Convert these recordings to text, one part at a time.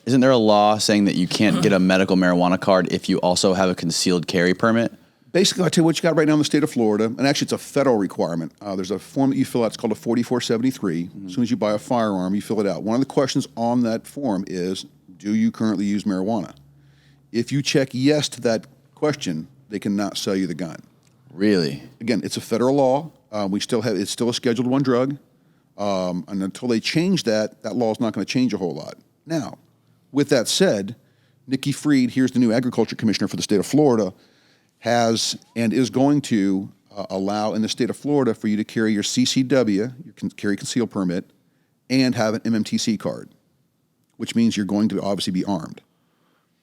Isn't there a law saying that you can't get a medical marijuana card if you also have a concealed carry permit? Basically, I'll tell you what you got right now in the state of Florida, and actually it's a federal requirement. There's a form that you fill out, it's called a 4473. Mm-hmm. As soon as you buy a firearm, you fill it out. One of the questions on that form is, do you currently use marijuana? If you check yes to that question, they cannot sell you the gun. Really? Again, it's a federal law. It's still a Scheduled I drug. And until they change that law is not going to change a whole lot. Now, with that said, Nikki Fried, here's the new agriculture commissioner for the state of Florida, has and is going to allow in the state of Florida for you to carry your CCW, your carry concealed permit, and have an MMTC card, which means you're going to obviously be armed.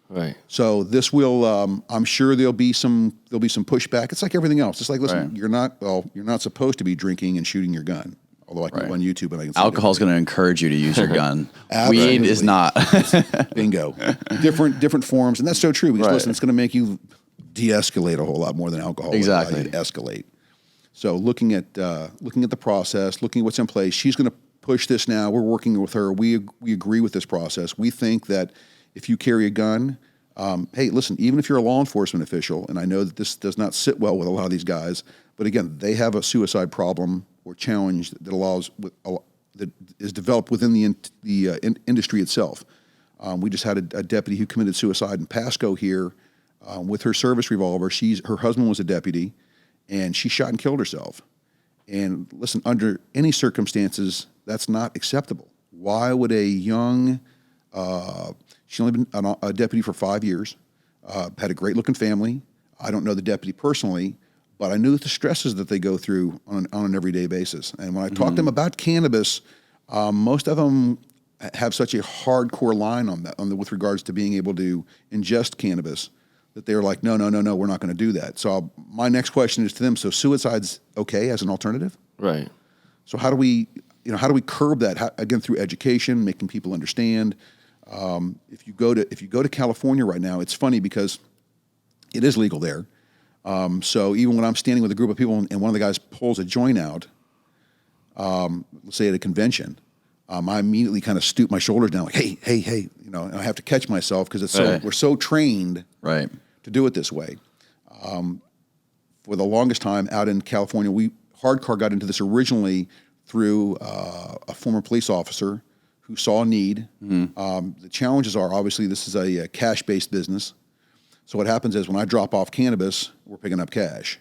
Right. So this will, I'm sure there'll be some pushback. It's like everything else. It's like, listen, right. You're not supposed to be drinking and shooting your gun. Although I can go on YouTube and I can see alcohol is going to encourage you to use your gun. Absolutely. Weed is not. Bingo. Different forms, and that's so true because listen, it's going to make you de-escalate a whole lot more than alcohol. Exactly. Will escalate. So looking at the process, looking at what's in place, she's going to push this now. We're working with her. We agree with this process. We think that if you carry a gun, hey, listen, even if you're a law enforcement official, and I know that this does not sit well with a lot of these guys, but again, they have a suicide problem or challenge that is developed within the industry itself. We just had a deputy who committed suicide in Pasco here with her service revolver. Her husband was a deputy, and she shot and killed herself. And listen, under any circumstances, that's not acceptable. Why would a young, she's only been a deputy for 5 years, had a great looking family. I don't know the deputy personally, but I knew the stresses that they go through on an everyday basis. And when I talked to them about cannabis, most of them have such a hardcore line on that, with regards to being able to ingest cannabis, that they're like, no, we're not going to do that. So my next question is to them, so suicide's okay as an alternative? Right. So how do we curb that? Again, through education, making people understand. If you go to California right now, it's funny because it is legal there. So even when I'm standing with a group of people and one of the guys pulls a joint out, let's say at a convention, I immediately kind of stoop my shoulders down, like, hey, and I have to catch myself because we're so trained to do it this way. For the longest time out in California, we hardcore got into this originally through a former police officer who saw a need. Mm-hmm. The challenges are, obviously, this is a cash-based business. So what happens is when I drop off cannabis, we're picking up cash.